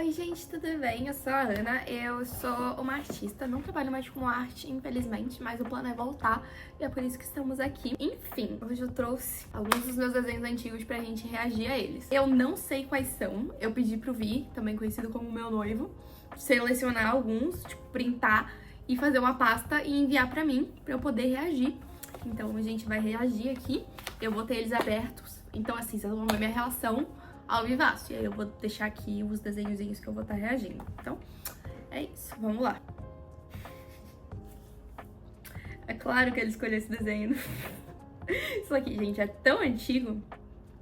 Oi gente, tudo bem? Eu sou a Ana, eu sou uma artista, não trabalho mais com arte, infelizmente, mas o plano é voltar e é por isso que estamos aqui. Enfim, hoje eu trouxe alguns dos meus desenhos antigos pra gente reagir a eles. Eu não sei quais são, eu pedi pro Vi, também conhecido como meu noivo, selecionar alguns, tipo, printar e fazer uma pasta e enviar pra mim, pra eu poder reagir. Então a gente vai reagir aqui, eu vou ter eles abertos, então assim, vocês vão ver minha reação ao vivaço. E aí eu vou deixar aqui os desenhozinhos que eu vou estar reagindo. Então, é isso. Vamos lá. É claro que ele escolheu esse desenho. Isso aqui, gente, é tão antigo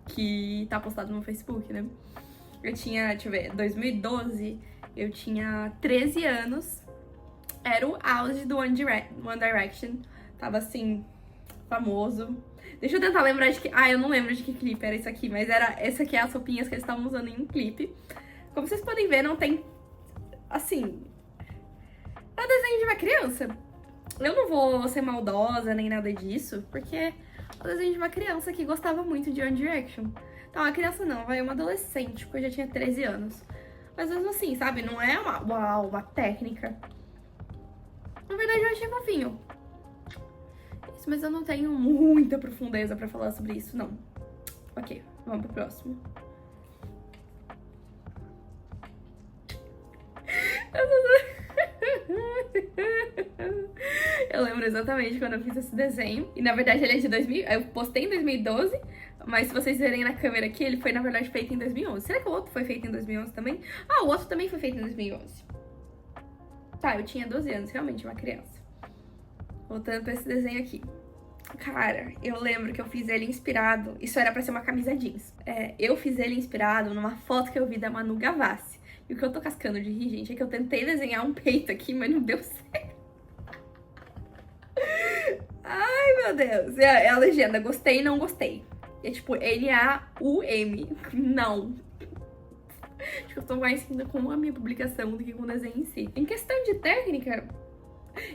que tá postado no Facebook, né? Eu tinha, deixa eu ver, 2012, eu tinha 13 anos. Era o auge do One Direction. Tava assim, famoso. Deixa eu tentar lembrar de que... Ah, eu não lembro de que clipe era isso aqui, mas era... Essa aqui é as roupinhas que eles estavam usando em um clipe. Como vocês podem ver, não tem... Assim... É um desenho de uma criança. Eu não vou ser maldosa nem nada disso, porque é um desenho de uma criança que gostava muito de One Direction. Então, uma criança não, vai uma adolescente, porque eu já tinha 13 anos. Mas mesmo assim, sabe? Não é uma técnica. Na verdade, eu achei fofinho. Mas eu não tenho muita profundeza pra falar sobre isso, não. Ok, vamos pro próximo. Eu lembro exatamente quando eu fiz esse desenho. E na verdade ele é de 2000. Eu postei em 2012. Mas se vocês verem na câmera aqui, ele foi na verdade feito em 2011. Será que o outro foi feito em 2011 também? Ah, o outro também foi feito em 2011. Tá, eu tinha 12 anos, realmente, uma criança. Voltando pra esse desenho aqui. Cara, eu lembro que eu fiz ele inspirado... Isso era pra ser uma camisa jeans. Eu fiz ele inspirado numa foto que eu vi da Manu Gavassi. E o que eu tô cascando de rir, gente, é que eu tentei desenhar um peito aqui, mas não deu certo. Ai, meu Deus. É a legenda, gostei e não gostei. É tipo, N-A-U-M. Não. Acho que eu tô mais rindo com a minha publicação do que com o desenho em si. Em questão de técnica...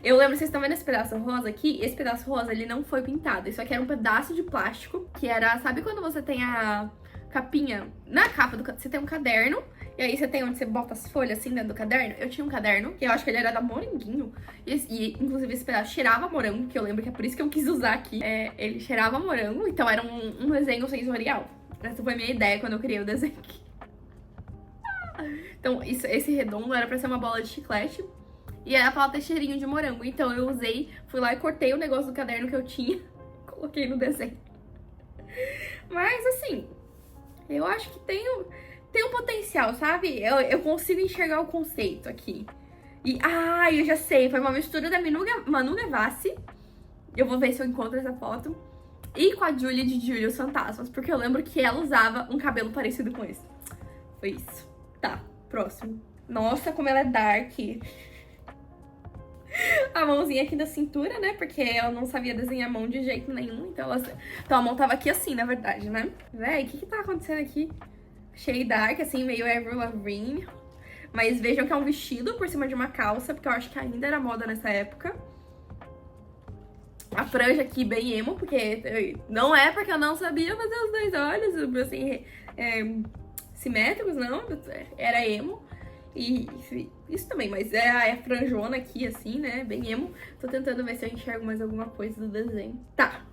Eu lembro, vocês estão vendo esse pedaço rosa aqui? Esse pedaço rosa, ele não foi pintado. Isso aqui era um pedaço de plástico, que era... Sabe quando você tem a capinha? Na capa do... Você tem um caderno, e aí você tem onde você bota as folhas, assim, dentro do caderno. Eu tinha um caderno, que eu acho que ele era da Moranguinho. E inclusive, esse pedaço cheirava morango, que eu lembro que é por isso que eu quis usar aqui. Ele cheirava morango, então era um desenho sensorial. Essa foi a minha ideia quando eu criei o desenho aqui. Então, esse redondo era pra ser uma bola de chiclete. E era pra ter cheirinho de morango. Então eu usei, fui lá e cortei o negócio do caderno que eu tinha. Coloquei no desenho. Mas assim, eu acho que tem um potencial, sabe? Eu consigo enxergar o conceito aqui. E, eu já sei, foi uma mistura da Manu Gavassi. Eu vou ver se eu encontro essa foto. E com a Julia de Julia os Fantasmas. Porque eu lembro que ela usava um cabelo parecido com esse. Foi isso. Tá, próximo. Nossa, como ela é dark. A mãozinha aqui da cintura, né? Porque ela não sabia desenhar a mão de jeito nenhum. Então a mão tava aqui assim, na verdade, né? Véi, o que tá acontecendo aqui? Achei dark, assim, meio Avril Lavigne. Mas vejam que é um vestido por cima de uma calça, porque eu acho que ainda era moda nessa época. A franja aqui bem emo, porque não é porque eu não sabia fazer os dois olhos, assim, simétricos, não. Era emo. E isso também, mas é a franjona aqui, assim, né? Bem emo. Tô tentando ver se eu enxergo mais alguma coisa do desenho. Tá,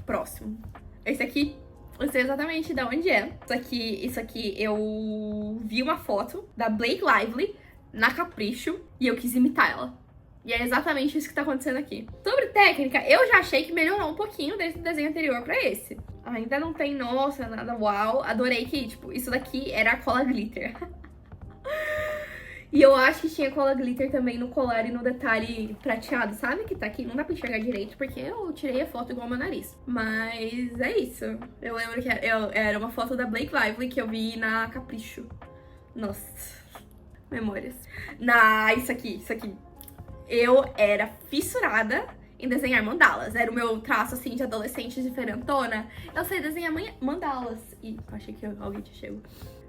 próximo. Esse aqui, eu sei exatamente de onde é. Isso aqui eu vi uma foto da Blake Lively na Capricho e eu quis imitar ela. E é exatamente isso que tá acontecendo aqui. Sobre técnica, eu já achei que melhorou um pouquinho desde o desenho anterior pra esse. Ainda não tem, nossa, nada uau. Adorei que, tipo, isso daqui era a cola glitter. E eu acho que tinha cola glitter também no colar e no detalhe prateado, sabe? Que tá aqui, não dá pra enxergar direito, porque eu tirei a foto igual ao meu nariz. Mas é isso. Eu lembro que era uma foto da Blake Lively que eu vi na Capricho. Nossa, memórias. Isso aqui. Eu era fissurada em desenhar mandalas. Era o meu traço, assim, de adolescente diferentona. Eu sei desenhar mandalas. Ih, achei que alguém tinha chegado.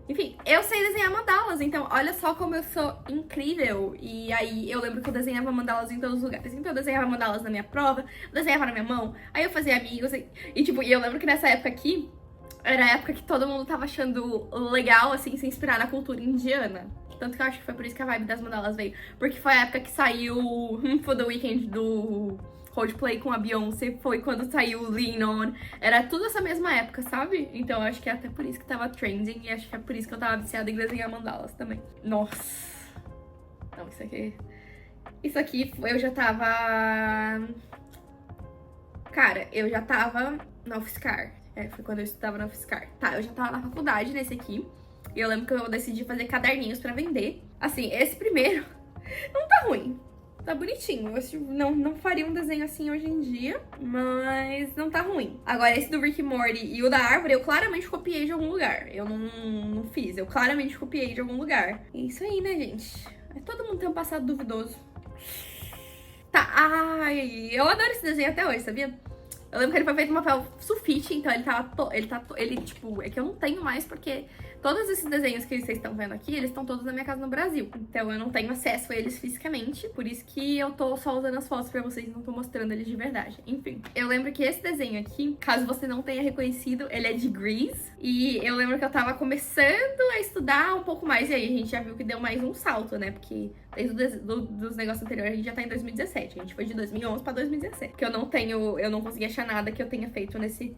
Enfim, eu sei desenhar mandalas, então olha só como eu sou incrível. E aí eu lembro que eu desenhava mandalas em todos os lugares. Então eu desenhava mandalas na minha prova, eu desenhava na minha mão, aí eu fazia amigos. E eu lembro que nessa época aqui, era a época que todo mundo tava achando legal, assim, se inspirar na cultura indiana. Tanto que eu acho que foi por isso que a vibe das mandalas veio. Porque foi a época que saiu For the Weekend do Coldplay com a Beyoncé, foi quando saiu Lean On. Era tudo essa mesma época, sabe? Então eu acho que é até por isso que tava trending e acho que é por isso que eu tava viciada em desenhar mandalas também. Nossa. Não, isso aqui eu já tava... Cara, eu já tava na UFSCar. Foi quando eu estudava na UFSCar. Tá, eu já tava na faculdade nesse aqui. E eu lembro que eu decidi fazer caderninhos pra vender. Assim, esse primeiro não tá ruim. Tá bonitinho. Eu não faria um desenho assim hoje em dia, mas não tá ruim. Agora, esse do Rick e Morty e o da árvore, eu claramente copiei de algum lugar. Eu não fiz, eu claramente copiei de algum lugar. É isso aí, né, gente? Todo mundo tem um passado duvidoso. Tá, ai, eu adoro esse desenho até hoje, sabia? Eu lembro que ele foi feito em papel sulfite, então ele tipo, é que eu não tenho mais porque todos esses desenhos que vocês estão vendo aqui, eles estão todos na minha casa no Brasil. Então eu não tenho acesso a eles fisicamente, por isso que eu tô só usando as fotos pra vocês, não tô mostrando eles de verdade. Enfim, eu lembro que esse desenho aqui, caso você não tenha reconhecido, ele é de Grease. E eu lembro que eu tava começando a estudar um pouco mais, e aí a gente já viu que deu mais um salto, né? Porque desde dos negócios anteriores a gente já tá em 2017, a gente foi de 2011 pra 2017. Porque eu não consegui achar nada que eu tenha feito nesse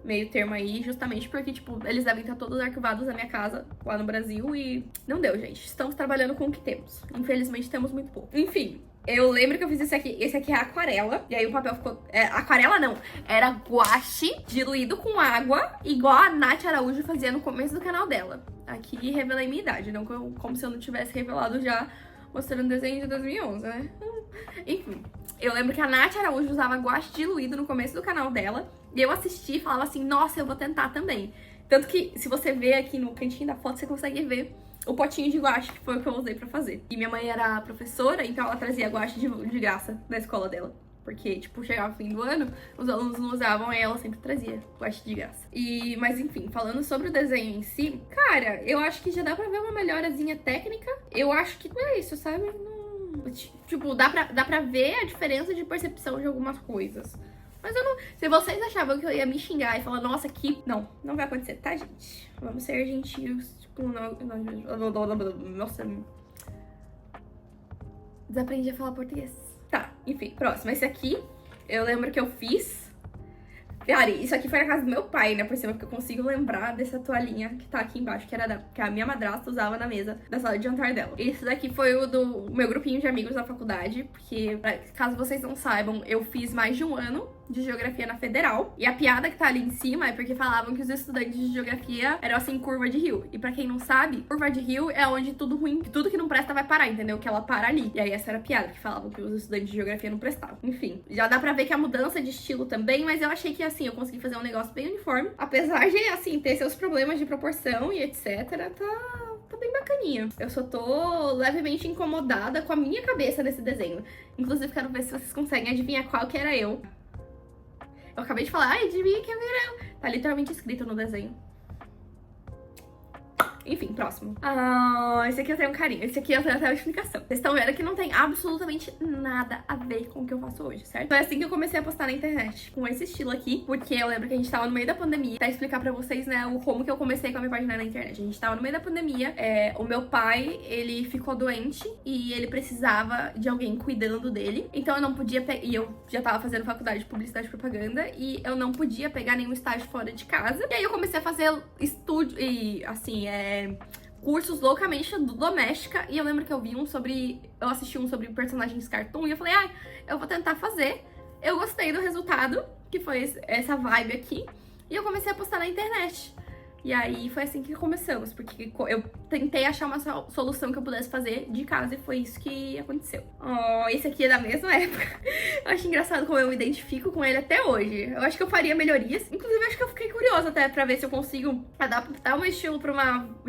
meio termo aí, justamente porque, tipo, eles devem estar todos arquivados na minha casa, lá no Brasil, e não deu, gente. Estamos trabalhando com o que temos. Infelizmente, temos muito pouco. Enfim, eu lembro que eu fiz esse aqui. Esse aqui é aquarela, e aí o papel ficou... aquarela não, era guache diluído com água, igual a Nath Araújo fazia no começo do canal dela. Aqui revelei minha idade, não como se eu não tivesse revelado já mostrando o desenho de 2011, né? Enfim, eu lembro que a Nath Araújo usava guache diluído no começo do canal dela. E eu assisti e falava assim, nossa, eu vou tentar também. Tanto que, se você ver aqui no cantinho da foto, você consegue ver o potinho de guache, que foi o que eu usei pra fazer. E minha mãe era professora, então ela trazia guache de graça da escola dela. Porque, tipo, chegava o fim do ano, os alunos não usavam, e ela sempre trazia guache de graça. Mas enfim, falando sobre o desenho em si, cara, eu acho que já dá pra ver uma melhorazinha técnica. Eu acho que é isso, sabe? Tipo, dá pra ver a diferença de percepção de algumas coisas. Mas eu não... Se vocês achavam que eu ia me xingar e falar, nossa, que... Não vai acontecer, tá, gente? Vamos ser gentis. Tipo, nossa... Desaprendi a falar português. Tá, enfim, próximo. Esse aqui, eu lembro que eu fiz... Cara, isso aqui foi na casa do meu pai, né? Por cima, porque eu consigo lembrar dessa toalhinha que tá aqui embaixo, que a minha madrasta usava na mesa da sala de jantar dela. Esse daqui foi o do meu grupinho de amigos da faculdade, porque, caso vocês não saibam, eu fiz mais de um ano de geografia na Federal. E a piada que tá ali em cima é porque falavam que os estudantes de geografia eram assim, curva de rio. E pra quem não sabe, curva de rio é onde tudo ruim, tudo que não presta vai parar, entendeu? Que ela para ali. E aí essa era a piada, que falavam que os estudantes de geografia não prestavam. Enfim, já dá pra ver que a mudança de estilo também, mas eu achei que assim, eu consegui fazer um negócio bem uniforme. Apesar de, assim, ter seus problemas de proporção e etc, tá bem bacaninha. Eu só tô levemente incomodada com a minha cabeça nesse desenho. Inclusive, quero ver se vocês conseguem adivinhar qual que era eu. Eu acabei de falar, ai, adivinha quem era eu. Tá literalmente escrito no desenho. Enfim, próximo. Esse aqui eu tenho um carinho. Esse aqui eu tenho até uma explicação. Vocês estão vendo que não tem absolutamente nada a ver com o que eu faço hoje, certo? Foi assim que eu comecei a postar na internet, com esse estilo aqui, porque eu lembro que a gente tava no meio da pandemia. Pra explicar pra vocês, né, como que eu comecei com a minha página na internet. A gente tava no meio da pandemia, o meu pai, ele ficou doente e ele precisava de alguém cuidando dele. Então eu não podia e eu já tava fazendo faculdade de publicidade e propaganda e eu não podia pegar nenhum estágio fora de casa. E aí eu comecei a fazer estúdio e, assim, cursos loucamente do Doméstica. E eu lembro que eu assisti um sobre personagens cartoon e eu falei, eu vou tentar fazer. Eu gostei do resultado, que foi essa vibe aqui, e eu comecei a postar na internet. E aí foi assim que começamos, porque eu tentei achar uma solução que eu pudesse fazer de casa e foi isso que aconteceu. Esse aqui é da mesma época. Eu acho engraçado como eu me identifico com ele até hoje. Eu acho que eu faria melhorias. Inclusive, acho que eu fiquei curiosa até pra ver se eu consigo adaptar o meu estilo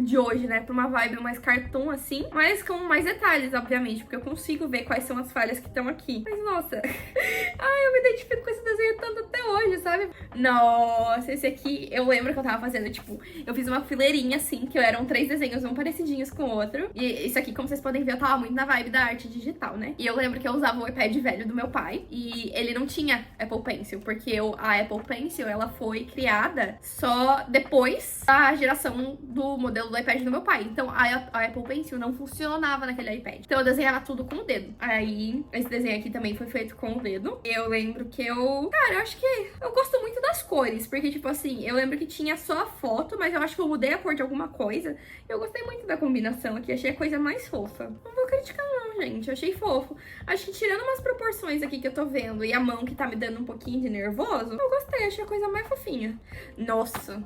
de hoje, né? Pra uma vibe mais cartoon, assim. Mas com mais detalhes, obviamente, porque eu consigo ver quais são as falhas que estão aqui. Mas, nossa... eu me identifico com esse desenho tanto até hoje, sabe? Nossa, esse aqui, eu lembro que eu tava fazendo, tipo, comum. Eu fiz uma fileirinha, assim, que eram 3 desenhos, um parecidinhos com o outro. E isso aqui, como vocês podem ver, eu tava muito na vibe da arte digital, né? E eu lembro que eu usava o iPad velho do meu pai. E ele não tinha Apple Pencil, porque a Apple Pencil, ela foi criada só depois da geração do modelo do iPad do meu pai. Então, a Apple Pencil não funcionava naquele iPad. Então, eu desenhava tudo com o dedo. Aí, esse desenho aqui também foi feito com o dedo. Eu lembro que cara, eu acho que eu gosto muito das cores, porque, tipo assim, eu lembro que tinha só a foto, mas eu acho que eu mudei a cor de alguma coisa. Eu gostei muito da combinação aqui, achei a coisa mais fofa. Não vou criticar não, gente, eu achei fofo. Acho que tirando umas proporções aqui que eu tô vendo e a mão que tá me dando um pouquinho de nervoso, eu gostei, achei a coisa mais fofinha. Nossa.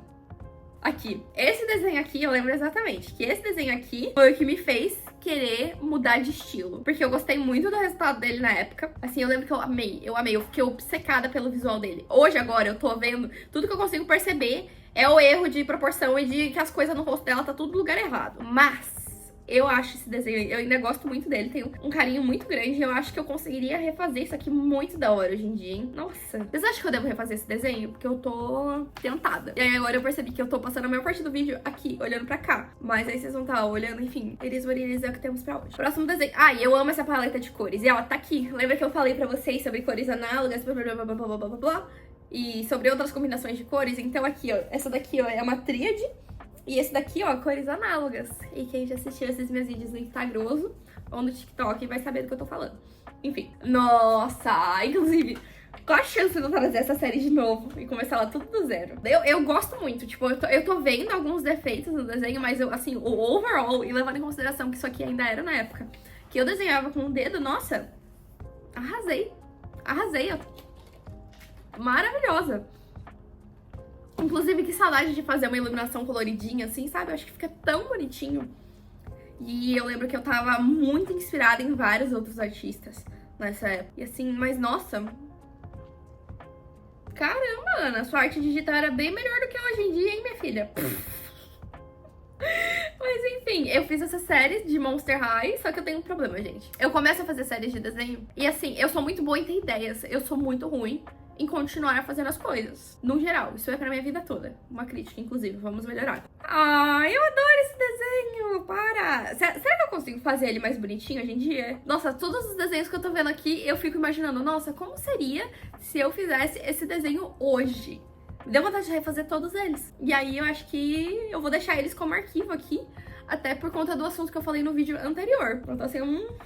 Aqui, esse desenho aqui, eu lembro exatamente que esse desenho aqui foi o que me fez querer mudar de estilo. Porque eu gostei muito do resultado dele na época. Assim, eu lembro que eu amei, eu fiquei obcecada pelo visual dele. Hoje, agora, eu tô vendo, tudo que eu consigo perceber é o erro de proporção e de que as coisas no rosto dela tá tudo no lugar errado. Mas eu acho esse desenho, eu ainda gosto muito dele, tenho um carinho muito grande. Eu acho que eu conseguiria refazer isso aqui muito da hora hoje em dia, hein? Nossa. Vocês acham que eu devo refazer esse desenho? Porque eu tô tentada. E aí agora eu percebi que eu tô passando a maior parte do vídeo aqui, olhando pra cá. Mas aí vocês vão estar olhando, enfim. Eles é o que temos pra hoje. Próximo desenho. Ah, e eu amo essa paleta de cores. E ela tá aqui. Lembra que eu falei pra vocês sobre cores análogas, blá, blá, blá, blá, blá, blá, blá, blá, e sobre outras combinações de cores? Então aqui, ó, essa daqui, ó, é uma tríade. E esse daqui, ó, cores análogas. E quem já assistiu esses meus vídeos no Instagram ou no TikTok vai saber do que eu tô falando. Enfim. Nossa! Inclusive, qual a chance de eu trazer essa série de novo e começar ela tudo do zero? Eu gosto muito, tipo, eu tô vendo alguns defeitos no desenho, mas eu, assim, o overall, e levando em consideração que isso aqui ainda era na época que eu desenhava com o dedo, nossa, arrasei. Arrasei, ó. Maravilhosa. Inclusive, que saudade de fazer uma iluminação coloridinha, assim, sabe? Eu acho que fica tão bonitinho. E eu lembro que eu tava muito inspirada em vários outros artistas nessa época. E assim, mas nossa... Caramba, Ana, sua arte digital era bem melhor do que hoje em dia, hein, minha filha? Mas enfim, eu fiz essa série de Monster High, só que eu tenho um problema, gente. Eu começo a fazer séries de desenho e assim, eu sou muito boa em ter ideias, eu sou muito ruim em continuar fazendo as coisas. No geral, isso é pra minha vida toda. Uma crítica, inclusive, vamos melhorar. Ai, eu adoro esse desenho, para! Será que eu consigo fazer ele mais bonitinho hoje em dia? Nossa, todos os desenhos que eu tô vendo aqui, eu fico imaginando, nossa, como seria se eu fizesse esse desenho hoje? Me deu vontade de refazer todos eles. E aí eu acho que eu vou deixar eles como arquivo aqui, até por conta do assunto que eu falei no vídeo anterior. Então assim,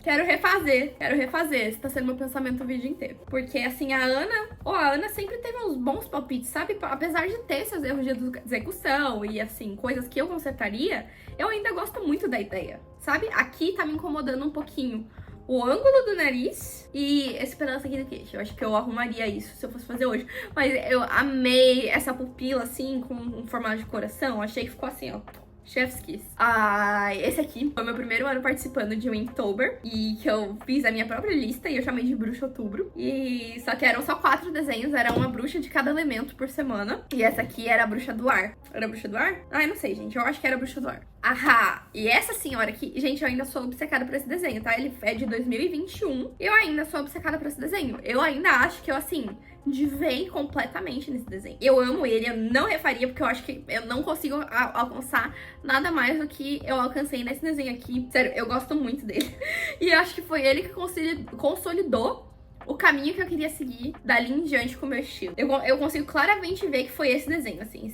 quero refazer. Esse tá sendo meu pensamento o vídeo inteiro. Porque assim, a Ana sempre teve uns bons palpites, sabe? Apesar de ter seus erros de execução e assim, coisas que eu consertaria, eu ainda gosto muito da ideia, sabe? Aqui tá me incomodando um pouquinho o ângulo do nariz e esse pedaço aqui do queixo. Eu acho que eu arrumaria isso se eu fosse fazer hoje. Mas eu amei essa pupila, assim, com um formato de coração. Achei que ficou assim, ó. Chef's Kiss. Ah, esse aqui foi meu primeiro ano participando de um Inktober. E que eu fiz a minha própria lista e eu chamei de Bruxa Outubro. E só que eram só 4 desenhos, era uma bruxa de cada elemento por semana. E essa aqui era a bruxa do ar. Era a bruxa do ar? Ah, eu não sei, gente. Eu acho que era a bruxa do ar. Ahá! E essa senhora aqui, gente, eu ainda sou obcecada por esse desenho, tá? Ele é de 2021 e eu ainda sou obcecada por esse desenho. Eu ainda acho que eu, assim, divei completamente nesse desenho. Eu amo ele, eu não refaria, porque eu acho que eu não consigo alcançar nada mais do que eu alcancei nesse desenho aqui. Sério, eu gosto muito dele. E eu acho que foi ele que consolidou o caminho que eu queria seguir dali em diante com o meu estilo. Eu consigo claramente ver que foi esse desenho, assim,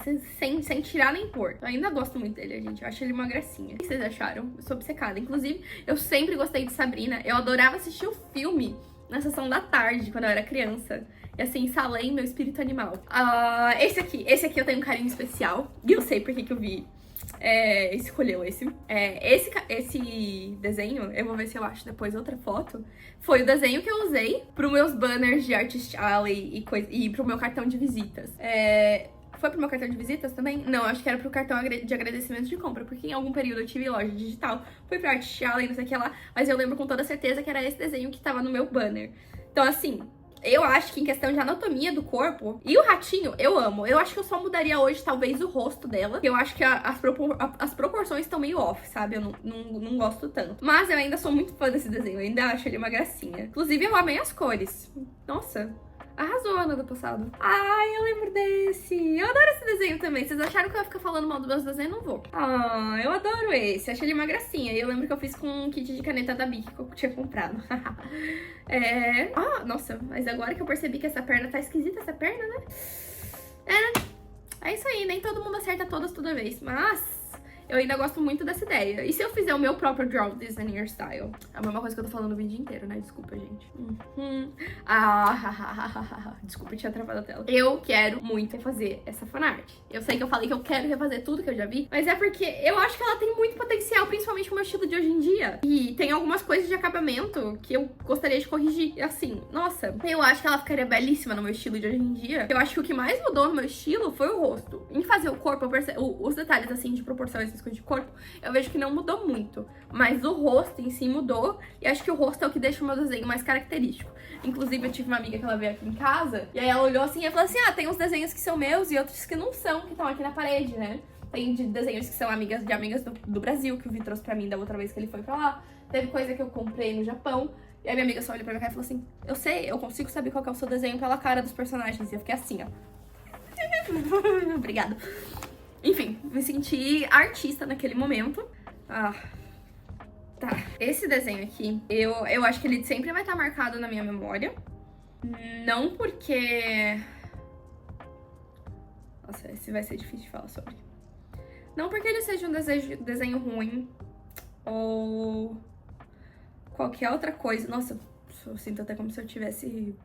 sem tirar nem pôr. Eu ainda gosto muito dele, gente. Eu acho ele uma gracinha. O que vocês acharam? Eu sou obcecada. Inclusive, eu sempre gostei de Sabrina. Eu adorava assistir o filme na sessão da tarde, quando eu era criança. E assim, salei meu espírito animal. Esse aqui eu tenho um carinho especial. E eu sei por que eu vi. Escolheu esse. Esse desenho, eu vou ver se eu acho depois outra foto. Foi o desenho que eu usei pro meus banners de Artist Alley e pro meu cartão de visitas. Foi pro meu cartão de visitas também? Não, acho que era pro cartão de agradecimento de compra, porque em algum período eu tive loja digital, fui pro Artist Alley, não sei o que lá, mas eu lembro com toda certeza que era esse desenho que tava no meu banner. Então, assim, eu acho que em questão de anatomia do corpo, e o ratinho, eu amo. Eu acho que eu só mudaria hoje, talvez, o rosto dela. Eu acho que as proporções estão meio off, sabe? Eu não gosto tanto. Mas eu ainda sou muito fã desse desenho, eu ainda acho ele uma gracinha. Inclusive, eu amei as cores. Nossa, Arrasou ano do passado. Ai, eu lembro desse. Eu adoro esse desenho também. Vocês acharam que eu ia ficar falando mal dos meus desenhos? Não vou. Ah, eu adoro esse. Achei ele uma gracinha. E eu lembro que eu fiz com um kit de caneta da Bic que eu tinha comprado. Ah, nossa. Mas agora que eu percebi que essa perna tá esquisita, essa perna, né? É isso aí. Nem todo mundo acerta todas toda vez. Mas eu ainda gosto muito dessa ideia. E se eu fizer o meu próprio Draw Disney Hairstyle? É a mesma coisa que eu tô falando o vídeo inteiro, né? Desculpa, gente. Desculpa, eu tinha travado a tela. Eu quero muito refazer essa fanart. Eu sei que eu falei que eu quero refazer tudo que eu já vi, mas é porque eu acho que ela tem muito potencial, principalmente com o meu estilo de hoje em dia. E tem algumas coisas de acabamento que eu gostaria de corrigir. Assim, nossa, eu acho que ela ficaria belíssima no meu estilo de hoje em dia. Eu acho que o que mais mudou no meu estilo foi o rosto. Em fazer o corpo, eu percebo os detalhes, assim, de proporções, essas coisas de corpo, eu vejo que não mudou muito. Mas o rosto em si mudou, e acho que o rosto é o que deixa o meu desenho mais característico. Inclusive, eu tive uma amiga que ela veio aqui em casa, e aí ela olhou assim e falou assim, tem uns desenhos que são meus e outros que não são, que estão aqui na parede, né? Tem desenhos que são amigas do Brasil, que o Vi trouxe pra mim da outra vez que ele foi pra lá. Teve coisa que eu comprei no Japão. E aí minha amiga só olhou pra minha cara e falou assim, eu sei, eu consigo saber qual que é o seu desenho pela cara dos personagens. E eu fiquei assim, ó. Obrigada. Enfim, me senti artista naquele momento. Tá. Esse desenho aqui, eu acho que ele sempre vai estar marcado na minha memória. Não porque... Nossa, esse vai ser difícil de falar sobre. Não porque ele seja um desenho ruim ou qualquer outra coisa. Nossa, eu sinto até como se eu tivesse...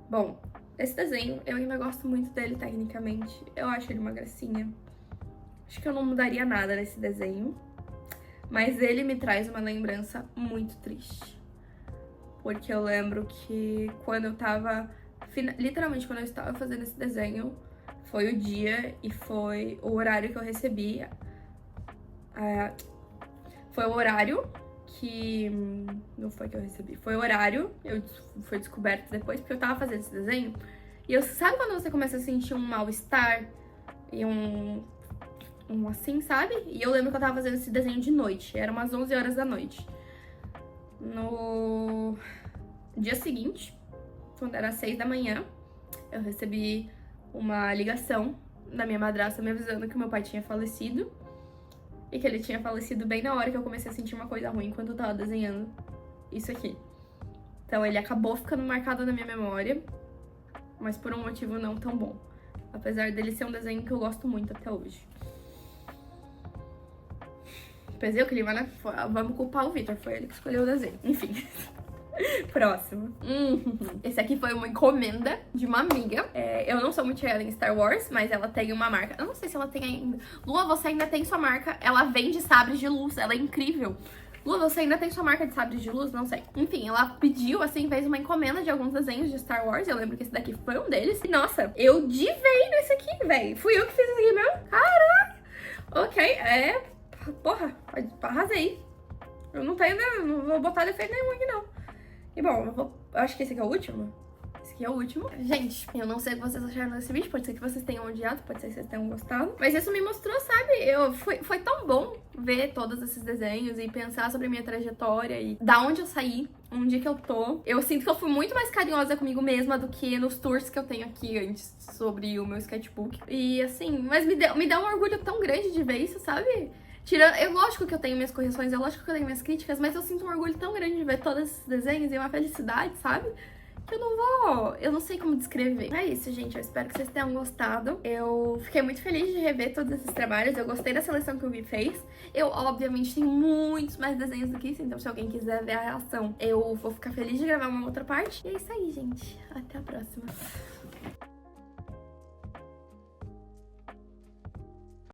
Bom, esse desenho, eu ainda gosto muito dele tecnicamente. Eu acho ele uma gracinha. Acho que eu não mudaria nada nesse desenho. Mas ele me traz uma lembrança muito triste. Porque eu lembro que quando eu tava... Literalmente, quando eu estava fazendo esse desenho, foi o dia e foi o horário que eu recebi. Foi o horário que... Não foi que eu recebi. Foi o horário, foi descoberto depois, porque eu tava fazendo esse desenho. E eu, sabe quando você começa a sentir um mal-estar e um assim, sabe? E eu lembro que eu tava fazendo esse desenho de noite. Era umas 11 horas da noite. No dia seguinte, quando era 6 da manhã, eu recebi uma ligação da minha madrasta me avisando que o meu pai tinha falecido. E que ele tinha falecido bem na hora que eu comecei a sentir uma coisa ruim quando eu tava desenhando isso aqui. Então ele acabou ficando marcado na minha memória, mas por um motivo não tão bom. Apesar dele ser um desenho que eu gosto muito até hoje. Pesei o clima, né? Vamos culpar o Victor, foi ele que escolheu o desenho. Enfim. Próximo. Esse aqui foi uma encomenda de uma amiga. Eu não sou muito chegada em Star Wars, mas ela tem uma marca. Eu não sei se ela tem ainda. Lua, você ainda tem sua marca. Ela vende sabres de luz, ela é incrível. Lua, você ainda tem sua marca de sabres de luz? Não sei. Enfim, ela pediu, assim, fez uma encomenda de alguns desenhos de Star Wars. Eu lembro que esse daqui foi um deles. E, nossa, eu divei nesse aqui, velho. Fui eu que fiz isso aqui mesmo. Caraca! Ok, porra, arrasei. Eu não tenho, não vou botar defeito nenhum aqui, não. E bom, eu acho que esse aqui é o último. Esse aqui é o último. Gente, eu não sei o que vocês acharam desse vídeo. Pode ser que vocês tenham odiado, pode ser que vocês tenham gostado. Mas isso me mostrou, sabe? Foi tão bom ver todos esses desenhos e pensar sobre a minha trajetória e da onde eu saí, onde que eu tô. Eu sinto que eu fui muito mais carinhosa comigo mesma do que nos tours que eu tenho aqui antes sobre o meu sketchbook. E assim, mas me dá um orgulho tão grande de ver isso, sabe? É lógico que eu tenho minhas correções, é lógico que eu tenho minhas críticas, mas eu sinto um orgulho tão grande de ver todos esses desenhos e uma felicidade, sabe? Que eu não sei como descrever. É isso, gente, eu espero que vocês tenham gostado. Eu fiquei muito feliz de rever todos esses trabalhos, eu gostei da seleção que o Vi fez. Eu, obviamente, tenho muitos mais desenhos do que isso, então se alguém quiser ver a reação, eu vou ficar feliz de gravar uma outra parte. E é isso aí, gente. Até a próxima.